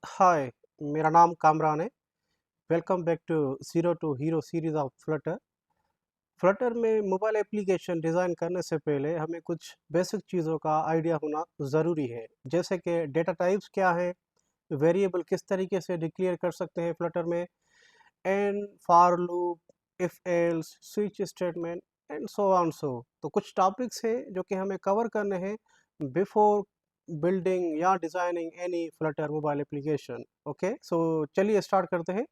हाय, मेरा नाम कामरान है। Welcome back to zero to hero series of Flutter. Flutter में मोबाइल एप्लीकेशन डिज़ाइन करने से पहले हमें कुछ बेसिक चीज़ों का आइडिया होना ज़रूरी है, जैसे कि डेटा टाइप्स क्या है, वेरिएबल किस तरीके से डिक्लेयर कर सकते हैं फ्लटर में, and for loop, if else, switch statement and so on so. तो कुछ टॉपिक्स हैं जो कि हमें कवर करने हैं बिफोर बिल्डिंग या designing any Flutter mobile application. Okay, so चलिए स्टार्ट करते हैं।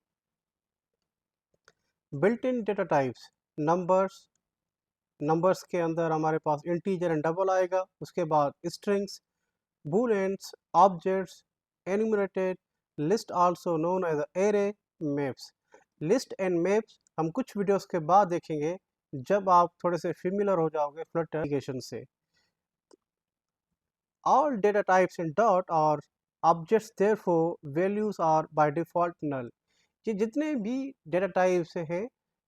Built in data types, numbers. Numbers के अंदर हमारे पास इंटीजर एंड डबल आएगा, उसके बाद strings, booleans, objects, enumerated, list also known as array, maps. List and maps हम कुछ वीडियोस के बाद देखेंगे जब आप थोड़े से फेमिलियर हो जाओगे फ्लटर एप्लीकेशन से। All data types in dot are objects, therefore values are by default null। ये जितने भी डेटा टाइप्स हैं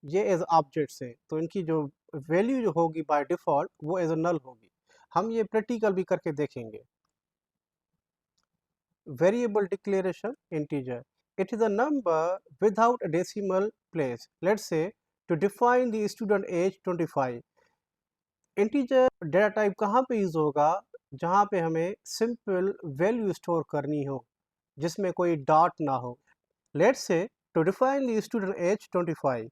ये एज ऑब्जेक्ट्स हैं, तो इनकी जो वैल्यू जो होगी बाय डिफ़ॉल्ट वो एज नल होगी। हम ये प्रैक्टिकल भी करके देखेंगे। Variable declaration integer, it is a number without a decimal place. Let's say to define the student age 25। Integer data type कहाँ पे यूज़ होगा? जहाँ पे हमें सिंपल वैल्यू स्टोर करनी हो जिसमें कोई डॉट ना हो। Let's say to define the student age 25।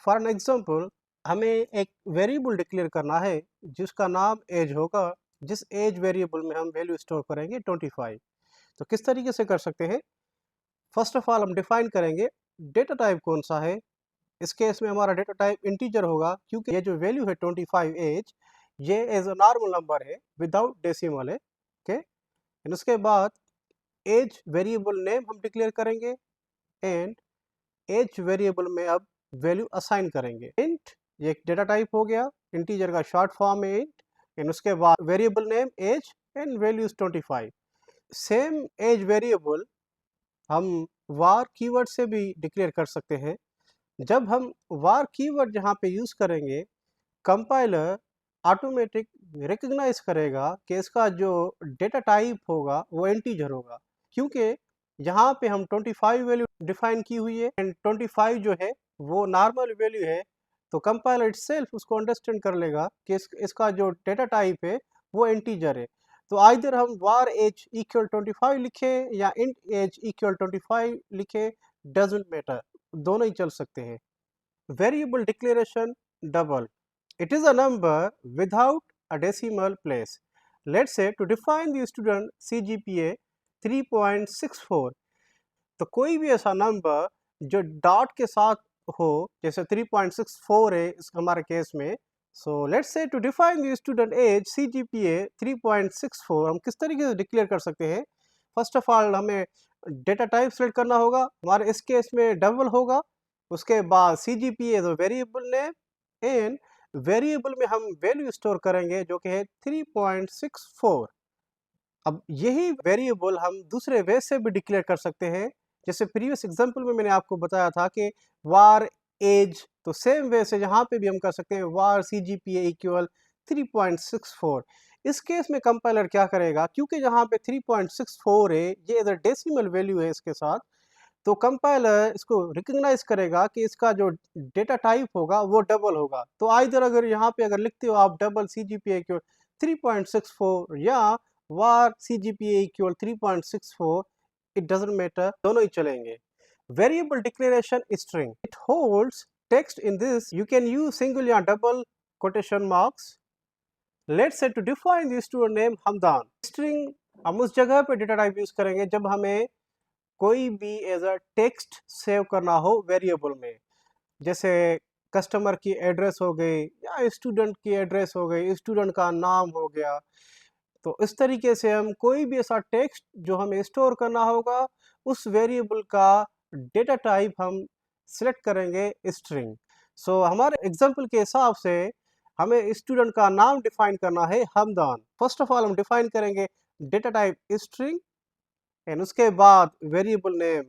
For an example, हमें एक वेरिएबल डिक्लेयर करना है जिसका नाम एज होगा, जिस एज वेरिएबल में हम वैल्यू स्टोर करेंगे 25। तो किस तरीके से कर सकते हैं? फर्स्ट ऑफ ऑल हम डिफाइन करेंगे डेटा टाइप कौन सा है। इस केस में हमारा डेटा टाइप इंटीजर होगा, क्योंकि ये जो वैल्यू है 25 एज, ये एज अ नॉर्मल नंबर है विदाउट डेसिमल है। ओके, एंड उसके बाद एज वेरिएबल नेम हम डिक्लेयर करेंगे, एंड एज वेरिएबल में अब वैल्यू असाइन करेंगे। इंट, ये एक डेटा टाइप हो गया, इंटीजर का शॉर्ट फॉर्म है इंट, एंड उसके बाद variable name age and value is 25। Same as variable हम वार कीवर्ड से भी डिक्लेयर कर सकते हैं। जब हम वार कीवर्ड जहाँ पे यूज़ करेंगे, कंपाइलर ऑटोमेटिक रिकग्नाइज करेगा कि इसका जो डेटा टाइप होगा वो इंटीजर होगा, क्योंकि यहाँ पे हम 25 वैल्यू डिफाइन की हुई है एंड 25 जो है वो नॉर्मल वैल्यू है। तो कंपाइलर इटसेल्फ उसको अंडरस्टैंड कर लेगा कि इसका जो डेटा टाइप है वो इंटीजर है। तो आइदर हम var एज इक्वल 25 लिखे या int एज इक्वल 25 लिखे, डजेंट मैटर, दोनों ही चल सकते हैं। Variable declaration double, it is a number without a decimal place. Let's say to define the student CGPA 3.64, तो कोई भी ऐसा नंबर जो डॉट के साथ हो, जैसे 3.64 है इस हमारे केस में। So let's say to define the student age CGPA 3.64 हम किस तरीके से डिक्लेयर कर सकते हैं? फर्स्ट ऑफ ऑल हमें डेटा टाइप सेलेक्ट करना होगा, हमारे इस केस में डबल होगा। उसके बाद CGPA जो वेरिएबल नेम, एंड वेरिएबल में हम वैल्यू स्टोर करेंगे जो कि है 3.64। अब यही वेरिएबल हम दूसरे वे से भी डिक्लेयर कर सकते हैं, जैसे प्रीवियस एग्जांपल में मैंने आपको बताया था कि वार एज, तो सेम वे से यहाँ पे भी हम कर सकते हैं वार CGPA इक्वल 3.64। इस केस में कंपाइलर क्या करेगा, क्योंकि यहाँ पे 3.64 है, ये इधर डेसिमल वैल्यू है इसके साथ, तो कंपाइलर इसको रिकग्नाइज करेगा कि इसका जो डेटा टाइप होगा वो डबल होगा। तो आइदर अगर यहाँ पे अगर लिखते हो आप डबल CGPA इक्वल 3.64 या var CGPA equal 3.64, it doesn't matter, दोनों ही चलेंगे। Variable declaration string, it holds text in this, you can use single या double quotation marks. Let's say to define the student name Hamdan. String हम उस जगह पे data type use करेंगे जब हमें कोई भी एज अ टेक्स्ट सेव करना हो वेरिएबल में, जैसे कस्टमर की एड्रेस हो गई या स्टूडेंट की एड्रेस हो गई, स्टूडेंट का नाम हो गया। तो इस तरीके से हम कोई भी ऐसा टेक्स्ट जो हमें स्टोर करना होगा, उस वेरिएबल का डेटा टाइप हम सिलेक्ट करेंगे स्ट्रिंग। सो हमारे एग्जांपल के हिसाब से हमें स्टूडेंट का नाम डिफाइन करना है हमदान। फर्स्ट ऑफ ऑल हम डिफाइन करेंगे डेटा टाइप स्ट्रिंग, एंड उसके बाद वेरिएबल नेम,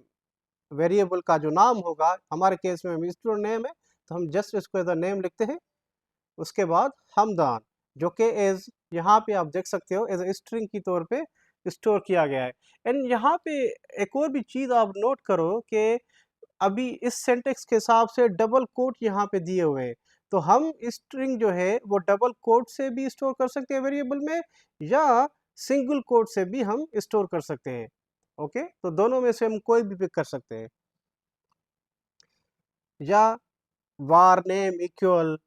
वेरिएबल का जो नाम होगा, हमारे केस में स्टूडेंट नेम है तो हम जस्ट इसको एज अ नेम लिखते हैं। उसके बाद हमदान, जो कि एज यहाँ पे आप देख सकते हो एज ए स्ट्रिंग की तौर पे स्टोर किया गया है। एंड यहाँ पे एक और भी चीज़ आप नोट करो कि अभी इस सिंटेक्स के हिसाब से डबल कोट यहाँ पे दिए हुए हैं, तो हम स्ट्रिंग जो है वो डबल कोट से भी स्टोर कर सकते हैं वेरिएबल में, या सिंगल कोट से भी हम स्टोर कर सकते हैं। ओके, तो दोनों में से हम कोई भी पिक कर सकते हैं, या var name equal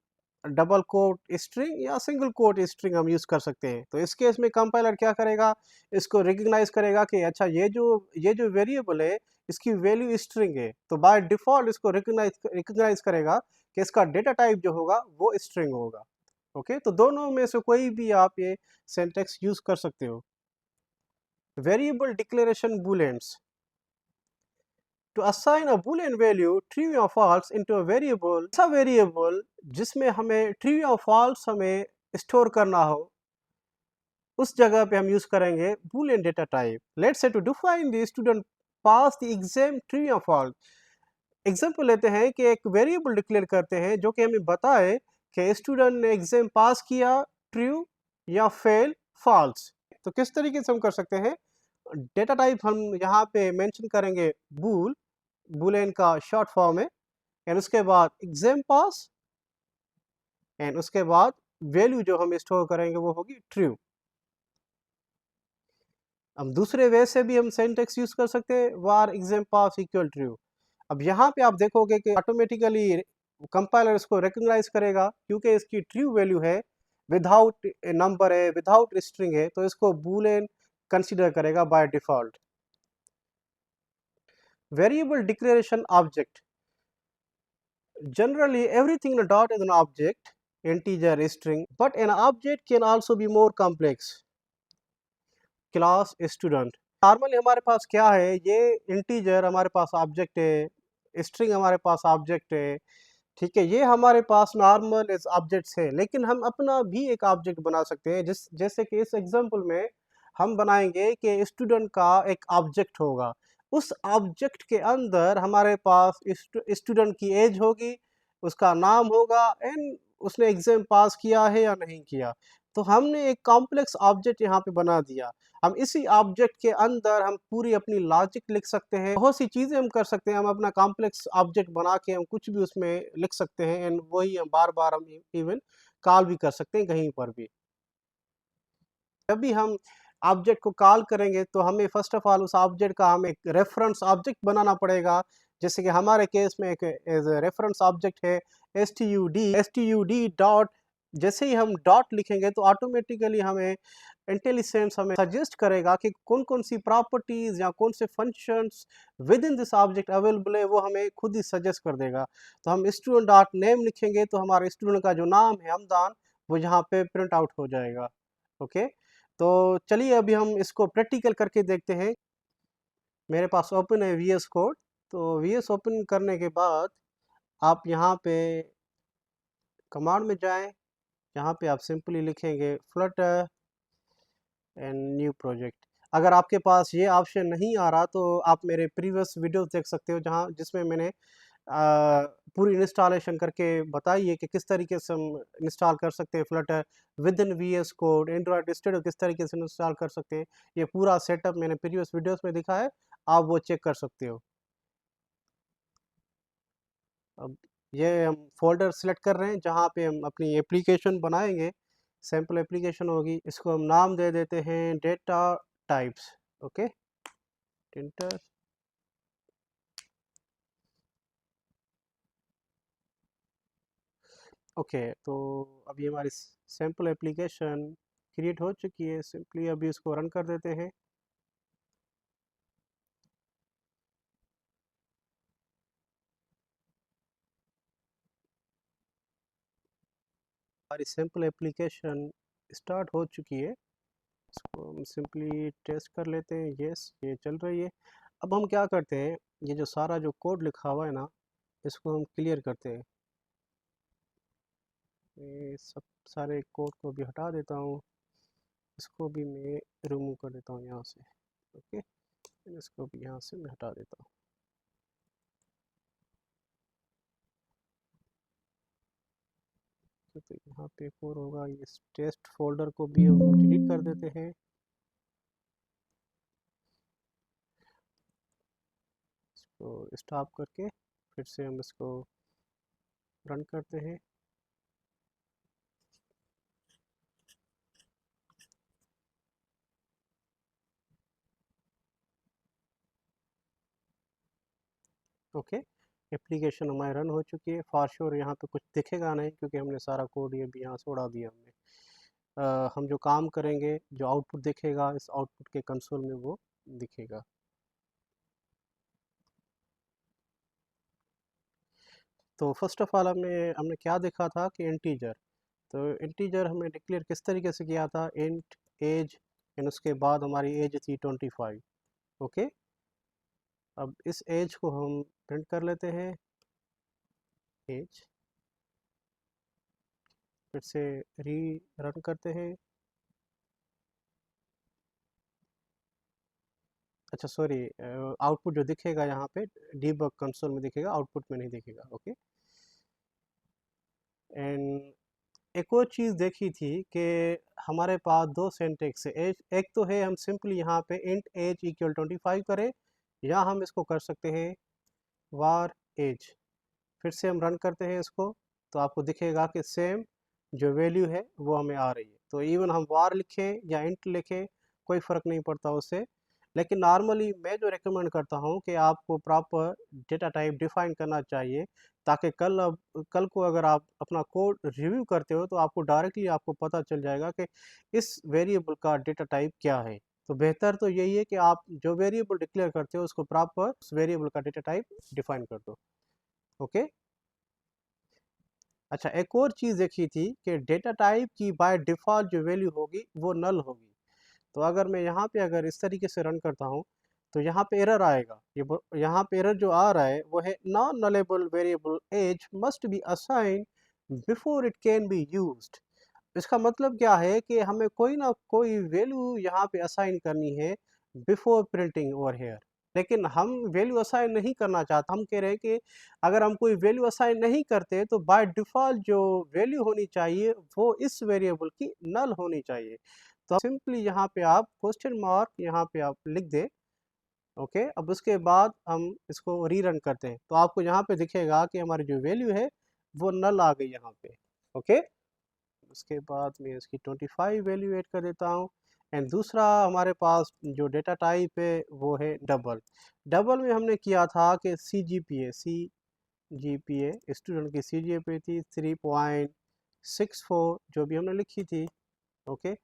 double quote string या सिंगल कोट स्ट्रिंग हम यूज कर सकते हैं। तो इस केस में कंपाइलर क्या करेगा, इसको रिकग्नाइज करेगा कि अच्छा ये जो वेरिएबल है इसकी वैल्यू स्ट्रिंग है, तो बाय डिफॉल्ट इसको रिकग्नाइज करेगा कि इसका डेटा टाइप जो होगा वो स्ट्रिंग होगा। ओके, तो दोनों में से कोई भी आप ये सिंटैक्स यूज कर सकते हो। Variable declaration booleans, to assign a boolean value true or false into a variable, ऐसा वेरिएबल जिसमें हमें ट्रू या फॉल्स हमें स्टोर करना हो, उस जगह पे हम यूज करेंगे boolean data type. Let's say to define the student pass the exam true या फॉल्स। एग्जाम्पल लेते हैं कि एक वेरिएबल डिक्लेयर करते हैं जो कि हमें बताए कि स्टूडेंट ने एग्जाम पास किया, ट्रू या फेल, फॉल्स। तो किस तरीके से हम कर सकते हैं, डेटा टाइप हम यहाँ पे मेंशन करेंगे बूलेन का शॉर्ट फॉर्म है, एंड उसके बाद एग्जाम पास, एंड उसके बाद वैल्यू जो हम स्टोर करेंगे वो होगी ट्रू। अब दूसरे वे से भी हम सिंटैक्स यूज कर सकते हैं, वार एग्जाम पास इक्वल ट्रू। अब यहाँ पे आप देखोगे कि ऑटोमेटिकली कंपाइलर इसको रिकग्नाइज करेगा क्योंकि इसकी ट्रू वैल्यू है, विदाउट नंबर है, विदाउट स्ट्रिंग है, तो इसको बूलेन कंसीडर करेगा by default. Variable declaration object, generally everything in a dot is an object, integer, string, but an object can also be more complex. Class student, normally हमारे पास क्या है, ये integer हमारे पास ऑब्जेक्ट है, स्ट्रिंग हमारे पास ऑब्जेक्ट है, ठीक है, ये हमारे पास नॉर्मल इस ऑब्जेक्ट्स है, लेकिन हम अपना भी एक ऑब्जेक्ट बना सकते हैं, जैसे कि इस एग्जांपल में हम बनाएंगे कि स्टूडेंट का एक ऑब्जेक्ट होगा, उस ऑब्जेक्ट के अंदर हमारे पास स्टूडेंट की एज होगी, उसका नाम होगा, एंड उसने एग्जाम पास किया है या नहीं किया। तो हमने एक कॉम्प्लेक्स ऑब्जेक्ट यहाँ पे बना दिया। हम इसी ऑब्जेक्ट के अंदर हम पूरी अपनी लॉजिक लिख सकते हैं, बहुत सी चीज़ें हम कर सकते हैं, हम अपना कॉम्प्लेक्स ऑब्जेक्ट बना के हम कुछ भी उसमें लिख सकते हैं, एंड वही हम बार बार हम इवन कॉल भी कर सकते हैं कहीं पर भी। जब भी हम ऑब्जेक्ट को कॉल करेंगे तो हमें फर्स्ट ऑफ ऑल उस ऑब्जेक्ट का हम एक रेफरेंस ऑब्जेक्ट बनाना पड़ेगा, जैसे कि हमारे केस में एक रेफरेंस ऑब्जेक्ट है S T U D dot. जैसे ही हम डॉट लिखेंगे तो ऑटोमेटिकली हमें इंटेलिजेंस हमें सजेस्ट करेगा कि कौन कौन सी प्रॉपर्टीज या कौन से functions with in this object available है, वो हमें खुद ही सजेस्ट कर देगा। तो हम स्टूडेंट डॉट नेम लिखेंगे तो हमारे स्टूडेंट का जो नाम है हमदान, वो यहाँ पे प्रिंट आउट हो जाएगा। ओके, तो चलिए अभी हम इसको प्रैक्टिकल करके देखते हैं। मेरे पास ओपन है वी एस कोड, तो वी एस ओपन करने के बाद आप यहाँ पे कमांड में जाएं, यहाँ पे आप सिंपली लिखेंगे फ्लटर एंड न्यू प्रोजेक्ट। अगर आपके पास ये ऑप्शन नहीं आ रहा तो आप मेरे प्रीवियस वीडियोस देख सकते हो, जहाँ जिसमें मैंने पूरी इंस्टॉलेशन करके बताई है कि किस तरीके से हम इंस्टॉल कर सकते हैं Flutter with in V S code, Android studio किस तरीके से इंस्टॉल कर सकते हैं। ये पूरा सेटअप मैंने प्रीवियस वीडियोस में दिखा है, आप वो चेक कर सकते हो। अब ये हम फोल्डर सेलेक्ट कर रहे हैं जहाँ पे हम अपनी एप्लीकेशन बनाएंगे, सैम्पल एप्लीकेशन होगी, इसको हम नाम दे देते हैं data types. Okay, inter. Okay, तो अभी हमारी सैम्पल एप्लीकेशन क्रिएट हो चुकी है, सिंपली अभी इसको रन कर देते हैं। हमारी सैम्पल एप्लीकेशन स्टार्ट हो चुकी है, इसको हम सिंपली टेस्ट कर लेते हैं। यस, ये चल रही है। अब हम क्या करते हैं, ये जो सारा जो कोड लिखा हुआ है ना, इसको हम क्लियर करते हैं। ये सब सारे कोड को भी हटा देता हूँ, इसको भी मैं रिमूव कर देता हूँ यहाँ से। ओके, इसको भी यहाँ से मैं हटा देता हूँ। तो यहाँ पे एक और होगा, ये टेस्ट फोल्डर को भी हम डिलीट कर देते हैं। तो स्टॉप करके फिर से हम इसको रन करते हैं। ओके, एप्लीकेशन हमारी रन हो चुकी है। फॉर श्योर यहाँ पे कुछ दिखेगा नहीं क्योंकि हमने सारा कोड ये भी यहाँ से उड़ा दिया हमने। हम जो काम करेंगे, जो आउटपुट दिखेगा, इस आउटपुट के कंसोल में वो दिखेगा। तो फर्स्ट ऑफ ऑल हमने क्या देखा था कि इंटीजर, तो इंटीजर हमने डिक्लेयर किस तरीके से किया था, इंट एज, एंड उसके बाद हमारी एज थी 25। ओके, अब इस एज को हम प्रिंट कर लेते हैं, एज, फिर से री रन करते हैं। अच्छा सॉरी, आउटपुट जो दिखेगा यहाँ पे डीबग कंसोल में दिखेगा, आउटपुट में नहीं दिखेगा। ओके, एंड एक और चीज़ देखी थी कि हमारे पास दो सिंटेक्स है। एक तो है हम सिंपली यहाँ पे इंट एज इक्वल 25 करें, या हम इसको कर सकते हैं वार एज। फिर से हम रन करते हैं इसको, तो आपको दिखेगा कि सेम जो वैल्यू है वो हमें आ रही है। तो इवन हम वार लिखें या इंट लिखें, कोई फ़र्क नहीं पड़ता उससे। लेकिन नॉर्मली मैं जो रिकमेंड करता हूँ कि आपको प्रॉपर डेटा टाइप डिफाइन करना चाहिए, ताकि कल को अगर आप अपना कोड रिव्यू करते हो तो आपको डायरेक्टली आपको पता चल जाएगा कि इस वेरिएबल का डेटा टाइप क्या है। तो बेहतर तो यही है कि आप जो वेरिएबल डिक्लेयर करते हो उसको प्रॉपर उस वेरिएबल का डेटा टाइप डिफाइन कर दो। ओके, अच्छा एक और चीज़ देखी थी कि डेटा टाइप की बाय डिफ़ॉल्ट जो वैल्यू होगी वो नल होगी। तो अगर मैं यहाँ पे अगर इस तरीके से रन करता हूँ, तो यहाँ पे एरर आएगा। यहाँ पे एरर जो आ रहा है वो है non nullable variable age must be assign before it can be used. इसका मतलब क्या है कि हमें कोई ना कोई वैल्यू यहाँ पे असाइन करनी है बिफोर प्रिंटिंग ओवर हेयर। लेकिन हम वैल्यू असाइन नहीं करना चाहते। हम कह रहे हैं कि अगर हम कोई वैल्यू असाइन नहीं करते तो बाय डिफ़ॉल्ट जो वैल्यू होनी चाहिए वो इस वेरिएबल की नल होनी चाहिए। तो सिंपली यहाँ पे आप क्वेश्चन मार्क यहाँ पे आप लिख दें। ओके, अब उसके बाद हम इसको रीरन करते हैं, तो आपको यहाँ पे दिखेगा कि हमारी जो वैल्यू है वो नल आ गई यहाँ पे। ओके, उसके बाद मैं इसकी 25 वैल्यू ऐड कर देता हूँ। एंड दूसरा हमारे पास जो डेटा टाइप है वो है डबल। डबल में हमने किया था कि सी जी पी ए स्टूडेंट की CGPA थी 3.64 जो भी हमने लिखी थी। ओके,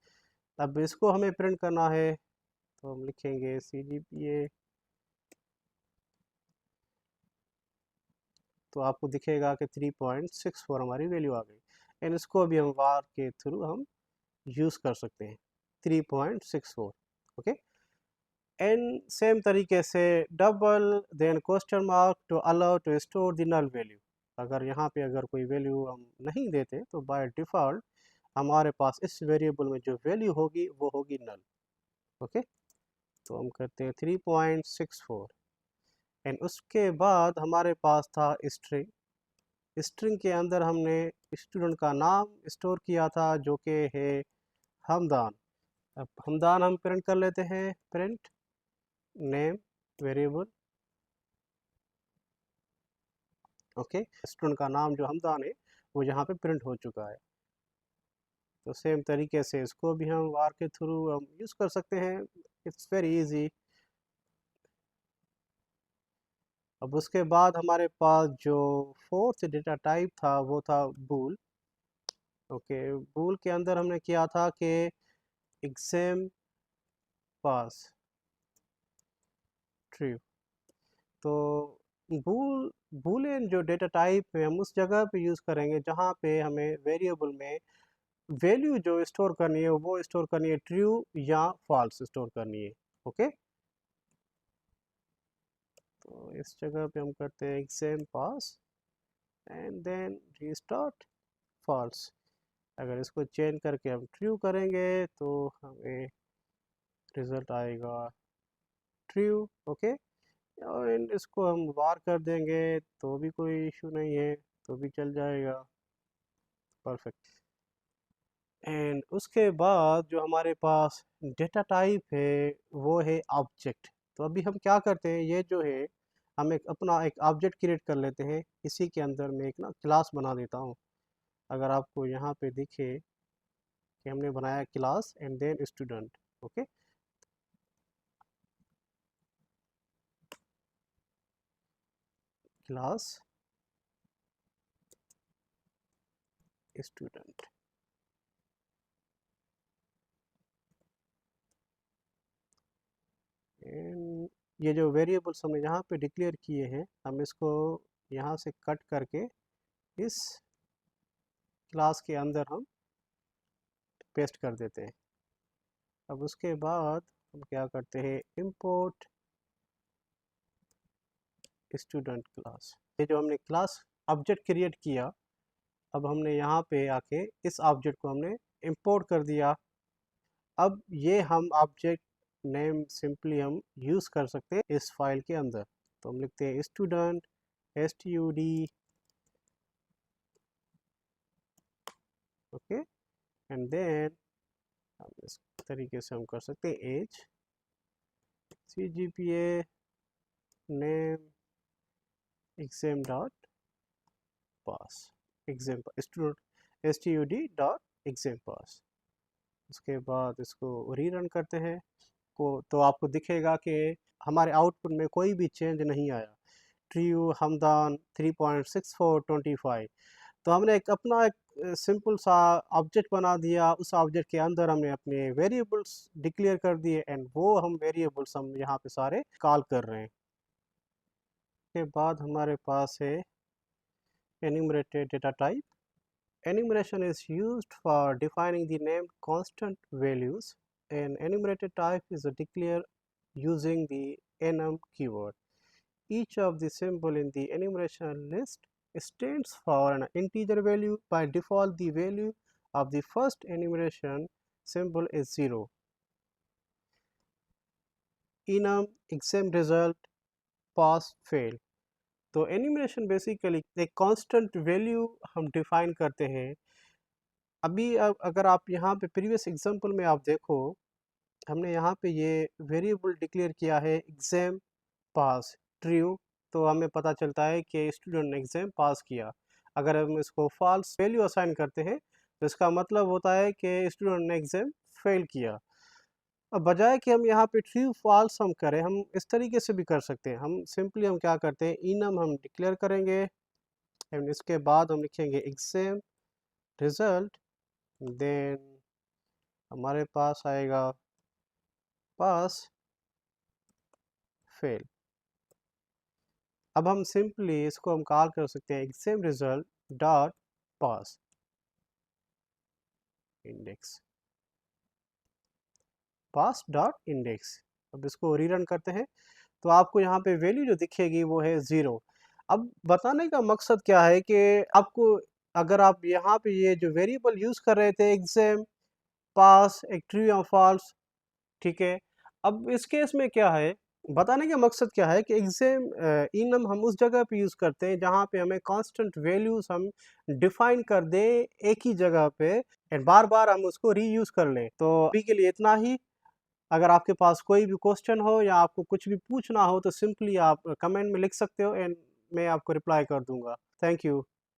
अब इसको हमें प्रिंट करना है, तो हम लिखेंगे CGPA, तो आपको दिखेगा कि 3.64 हमारी वैल्यू आ गई। एंड इसको अभी हम वार के थ्रू हम यूज़ कर सकते हैं, 3.64। ओके, एंड सेम तरीके से double then question mark to allow to store the null value. अगर यहाँ पे अगर कोई वैल्यू हम नहीं देते तो बाय डिफ़ॉल्ट हमारे पास इस वेरिएबल में जो वैल्यू होगी वो होगी नल। ओके, तो हम करते हैं 3.64। एंड उसके बाद हमारे पास था स्ट्रिंग। स्ट्रिंग के अंदर हमने स्टूडेंट का नाम स्टोर किया था जो कि है हमदान। अब हमदान हम प्रिंट कर लेते हैं, print name variable. Okay, student का नाम जो हमदान है वो यहाँ पे प्रिंट हो चुका है। तो सेम तरीके से इसको भी हम वार के थ्रू हम यूज़ कर सकते हैं। It's very easy. अब उसके बाद हमारे पास जो फोर्थ डेटा टाइप था वो था बूल। ओके, बूल के अंदर हमने किया था कि एग्जाम पास ट्रू। तो बूलियन जो डेटा टाइप है हम उस जगह पे यूज़ करेंगे जहाँ पे हमें वेरिएबल में वैल्यू जो स्टोर करनी है वो स्टोर करनी है ट्रू या फॉल्स स्टोर करनी है। ओके, तो इस जगह पे हम करते हैं exam pass and then restart false. अगर इसको चेंज करके हम ट्रू करेंगे तो हमें रिजल्ट आएगा ट्रू। ओके, एंड इसको हम वार कर देंगे तो भी कोई इशू नहीं है, तो भी चल जाएगा। परफेक्ट। एंड उसके बाद जो हमारे पास डेटा टाइप है वो है ऑब्जेक्ट। तो अभी हम क्या करते हैं, ये जो है हम एक अपना एक ऑब्जेक्ट क्रिएट कर लेते हैं। इसी के अंदर मैं एक ना क्लास बना देता हूँ। अगर आपको यहाँ पे दिखे कि हमने बनाया class and then student. Okay, class student. And ये जो वेरिएबल्स हमने यहाँ पे डिक्लेयर किए हैं, हम इसको यहाँ से कट करके इस क्लास के अंदर हम पेस्ट कर देते हैं। अब उसके बाद हम क्या करते हैं, इंपोर्ट स्टूडेंट क्लास। ये जो हमने क्लास ऑब्जेक्ट क्रिएट किया, अब हमने यहाँ पे आके इस ऑब्जेक्ट को हमने इंपोर्ट कर दिया। अब ये हम ऑब्जेक्ट नेम सिंपली हम यूज़ कर सकते हैं इस फाइल के अंदर। तो हम लिखते हैं student std, okay, and then हम इस तरीके से हम कर सकते हैं as cgpa name exam dot pass, exam student stud dot exam pass. उसके बाद इसको रीरन करते हैं तो आपको दिखेगा कि हमारे आउटपुट में कोई भी चेंज नहीं आया। ट्रू हमदान 3.6425। तो हमने एक अपना एक सिंपल सा ऑब्जेक्ट बना दिया। उस ऑब्जेक्ट के अंदर हमने अपने वेरिएबल्स डिक्लेयर कर दिए एंड वो हम वेरिएबल्स हम यहाँ पे सारे कॉल कर रहे हैं। उसके बाद हमारे पास है enumerated data type. Enumeration is used for defining the named constant values. An enumerated type is declared using the enum keyword. Each of the symbol in the enumeration list stands for an integer value. By default, the value of the first enumeration symbol is 0. Enum, exam result, pass, fail. तो animation basically एक constant value हम define करते हैं। अभी अगर आप यहाँ पे प्रीवियस एग्जांपल में आप देखो, हमने यहाँ पे ये वेरिएबल डिक्लेयर किया है एग्जाम पास ट्रू, तो हमें पता चलता है कि स्टूडेंट ने एग्जाम पास किया। अगर हम इसको फॉल्स वैल्यू असाइन करते हैं तो इसका मतलब होता है कि स्टूडेंट ने एग्जाम फेल किया। अब बजाय कि हम यहाँ पे ट्रू फॉल्स हम करें, हम इस तरीके से भी कर सकते हैं। हम सिंपली हम क्या करते हैं, इनम हम डिक्लेयर करेंगे एंड इसके बाद हम लिखेंगे एग्जाम रिजल्ट, देन हमारे पास आएगा पास फेल। अब हम सिंपली इसको हम कॉल कर सकते हैं एग्जाम रिजल्ट डॉट पास इंडेक्स, पास डॉट इंडेक्स। अब इसको रीरन करते हैं तो आपको यहाँ पे वैल्यू जो दिखेगी वो है 0। अब बताने का मकसद क्या है कि आपको अगर आप यहाँ पे ये जो वेरिएबल यूज़ कर रहे थे एग्जाम पास एक ट्रू या फॉल्स, ठीक है। अब इस केस में क्या है, बताने का मकसद क्या है कि एग्जाम इनम हम उस जगह पे यूज़ करते हैं जहाँ पे हमें कांस्टेंट वैल्यूज हम डिफाइन कर दें एक ही जगह पे एंड बार बार हम उसको रीयूज़ कर लें। तो अभी के लिए इतना ही। अगर आपके पास कोई भी क्वेश्चन हो या आपको कुछ भी पूछना हो तो सिंपली आप कमेंट में लिख सकते हो एंड मैं आपको रिप्लाई कर दूंगा। Thank you.